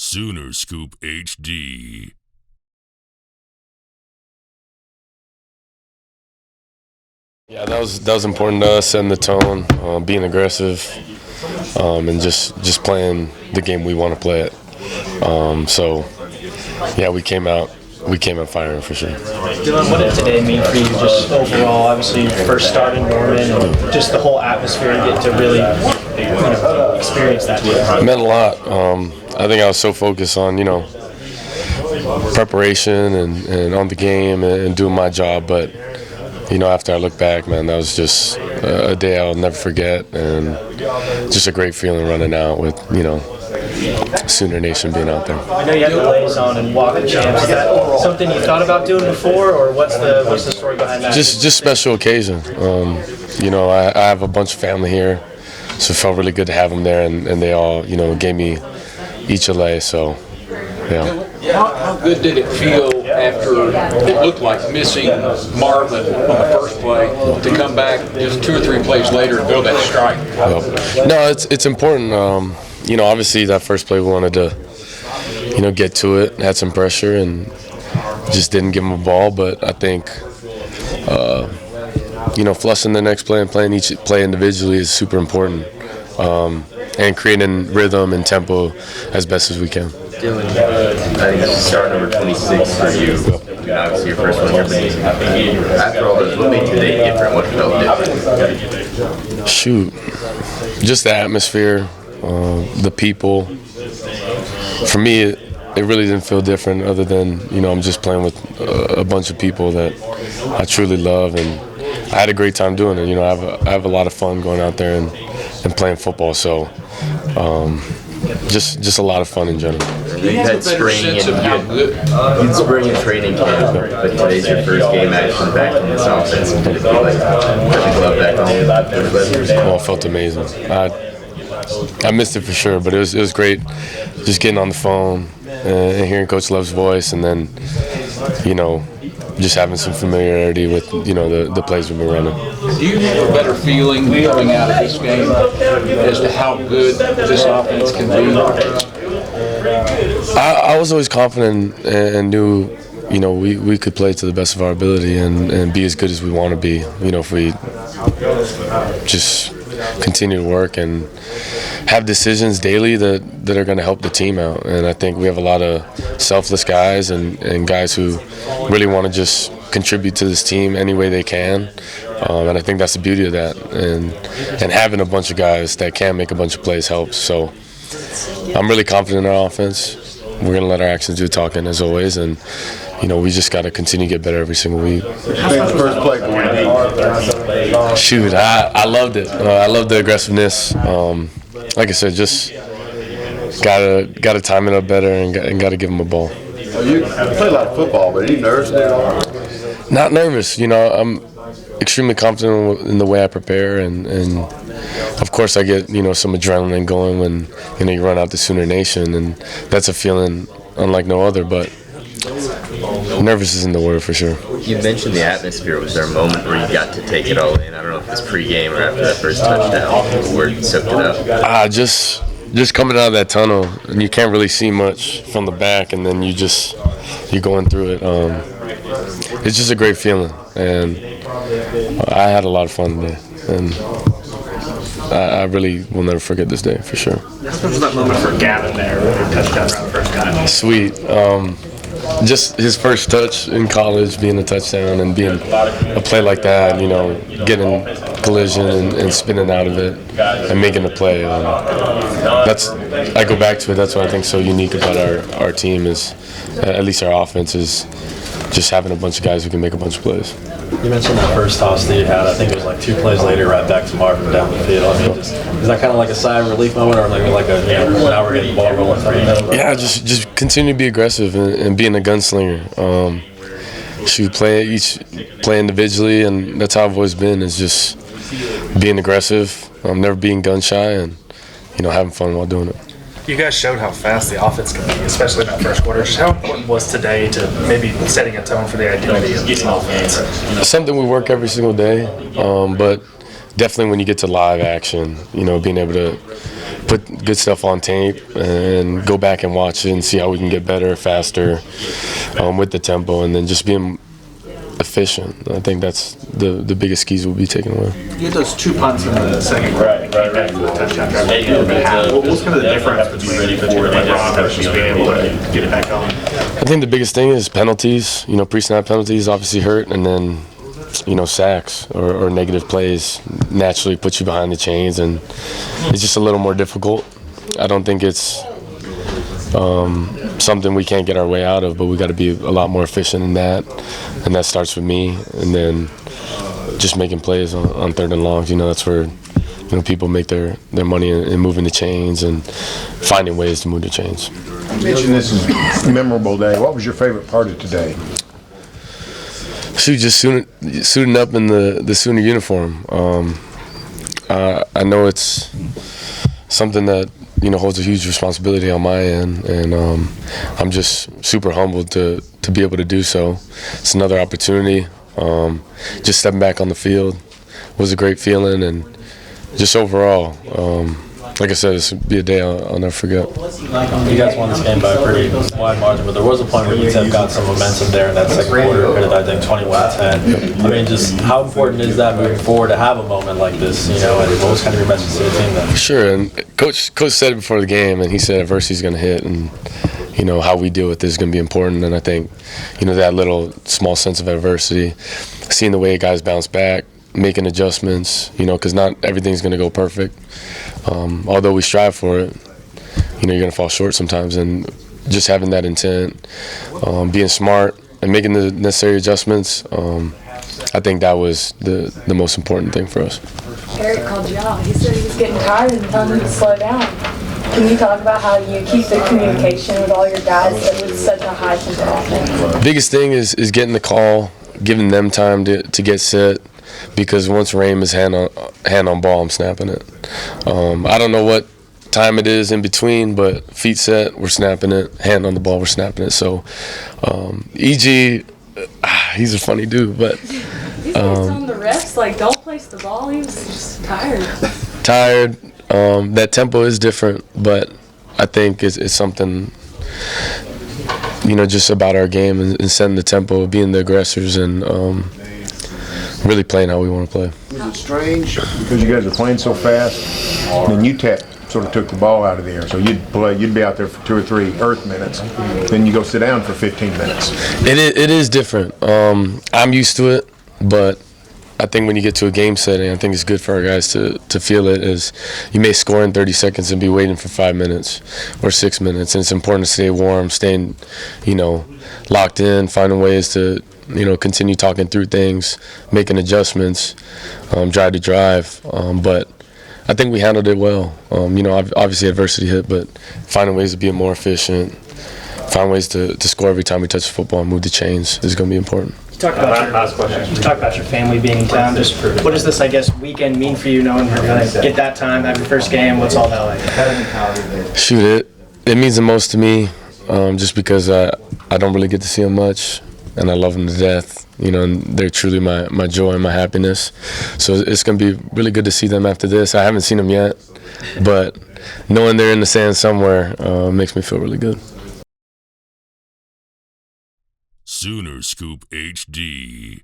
Sooner Scoop HD. Yeah, that was important to us, setting the tone, being aggressive, and just playing the game we want to play it. So, yeah, we came out firing for sure. Dillon, what did today mean for you, just overall? Obviously, you first started in Norman, and just the whole atmosphere, and get to really experience that. It meant a lot. I think I was so focused on preparation and on the game and doing my job, but after I look back, man, that was just a day I'll never forget, and just a great feeling running out with Sooner Nation being out there. I know you had the liaison and walk of champs. Is that something you thought about doing before, or what's the story behind that? Just special occasion. I have a bunch of family here, so it felt really good to have them there, and they all gave me each a lay. So yeah. How good did it feel after it looked like missing Marvin on the first play to come back just 2 or 3 plays later and throw that strike? No, it's important. Obviously that first play we wanted to, get to it, had some pressure, and just didn't give him a ball. But I think, flushing the next play and playing each play individually is super important, and creating rhythm and tempo as best as we can. Dillon, I think start number 26 for you. Obviously your first one here, but after all those, what made today different? What felt different? Shoot, just the atmosphere, the people. For me, it really didn't feel different other than, I'm just playing with a bunch of people that I truly love, and I had a great time doing it. I have a lot of fun going out there and playing football, so just a lot of fun in general. You had spring and training camp, but today's your first game action back in this offense. Did it feel like the glove back home? Well, it felt amazing. I missed it for sure, but it was great just getting on the phone and hearing Coach Love's voice, and then just having some familiarity with the plays we've been running. Do you have a better feeling coming out of this game as to how good this offense can be? I was always confident and knew we could play to the best of our ability and be as good as we want to be. If we just continue to work and have decisions daily that are going to help the team out. And I think we have a lot of selfless guys and guys who really want to just contribute to this team any way they can. And I think that's the beauty of that. And having a bunch of guys that can make a bunch of plays helps. So I'm really confident in our offense. We're going to let our actions do the talking as always. And we just got to continue to get better every single week. First play going. Shoot, I loved it. I loved the aggressiveness. Like I said, just gotta time it up better and gotta give them a ball. You play a lot of football, but are you nervous there? Not nervous. I'm extremely confident in the way I prepare, and of course I get some adrenaline going when you run out the Sooner Nation, and that's a feeling unlike no other. But nervous isn't the word for sure. You mentioned the atmosphere. Was there a moment where you got to take it all in? I don't know if it was pre-game or after that first touchdown where you soaked it up. Just coming out of that tunnel, and you can't really see much from the back, and then you're going through it. It's just a great feeling, and I had a lot of fun today, and I really will never forget this day for sure. What was that moment for Gavin there, touchdown around the first guy? Sweet. Just his first touch in college being a touchdown and being a play like that, getting collision and spinning out of it and making a play. I go back to it. That's what I think so unique about our team is, at least our offense, is just having a bunch of guys who can make a bunch of plays. You mentioned that first toss that you had. I think it was like 2 plays later, right back to Marvin down the field. I mean, is that kind of like a sigh of relief moment, or like now we're getting the ball rolling for you? Yeah, just continue to be aggressive and being a gunslinger. Play individually, and that's how I've always been. Is just being aggressive, never being gun shy, and having fun while doing it. You guys showed how fast the offense can be, especially in that first quarter. Just how important was today to maybe setting a tone for the identity of the offense? Something we work every single day, but definitely when you get to live action, being able to put good stuff on tape and go back and watch it and see how we can get better, faster with the tempo, and then just being efficient. I think that's the biggest keys we'll be taking away. You had those 2 punts in the second quarter. Right. For the touchdown drive. What was kind of the difference between the two LeBron versus being able to get it back on? I think the biggest thing is penalties. Pre-snap penalties obviously hurt, and then sacks or negative plays naturally put you behind the chains, and it's just a little more difficult. I don't think it's something we can't get our way out of, but we got to be a lot more efficient in that, and that starts with me, and then just making plays on third and longs. That's where people make their money in moving the chains and finding ways to move the chains. You mentioned this is a memorable day. What was your favorite part of today? Shoot, just suiting up in the Sooner uniform. I know it's something that holds a huge responsibility on my end, and I'm just super humbled to be able to do so. It's another opportunity. Just stepping back on the field was a great feeling, and just overall, like I said, this will be a day I'll never forget. You guys won this game by a pretty wide margin, but there was a point where UTEP got some momentum there in that second quarter, I think 21-10. I mean, just how important is that moving forward to have a moment like this, and what was kind of your message to the team then? Sure, and Coach said it before the game, and he said adversity is going to hit, and how we deal with this is going to be important. And I think, that little small sense of adversity, seeing the way guys bounce back, making adjustments, because not everything's going to go perfect. Although we strive for it, you're going to fall short sometimes. And just having that intent, being smart, and making the necessary adjustments, I think that was the most important thing for us. Eric called you out. He said he was getting tired and telling you to slow down. Can you talk about how you keep the communication with all your guys with such a high tempo offense? The biggest thing is getting the call, giving them time to get set, because once Raym is hand on ball, I'm snapping it. I don't know what time it is in between, but feet set, we're snapping it. Hand on the ball, we're snapping it. So EG, he's a funny dude, but He's telling the refs, don't place the ball. He was just tired. Tired. That tempo is different, but I think it's something, just about our game and setting the tempo, being the aggressors, and really playing how we want to play. Was it strange because you guys are playing so fast, and then UTEP sort of took the ball out of the air, so you'd be out there for 2 or 3 earth minutes, then you go sit down for 15 minutes. It is different. I'm used to it, but I think when you get to a game setting, I think it's good for our guys to feel it. Is you may score in 30 seconds and be waiting for 5 minutes or 6 minutes, and it's important to stay warm, staying, locked in, finding ways to, continue talking through things, making adjustments, drive to drive. But I think we handled it well. Obviously adversity hit, but finding ways to be more efficient, find ways to score every time we touch the football and move the chains is going to be important. Talk about your family being in town. Just what does this, weekend mean for you, knowing you're going to get that time, have your first game? What's all that like? Shoot, it means the most to me, just because I don't really get to see them much, and I love them to death. And they're truly my joy and my happiness. So it's going to be really good to see them after this. I haven't seen them yet, but knowing they're in the stands somewhere makes me feel really good. Sooner Scoop HD.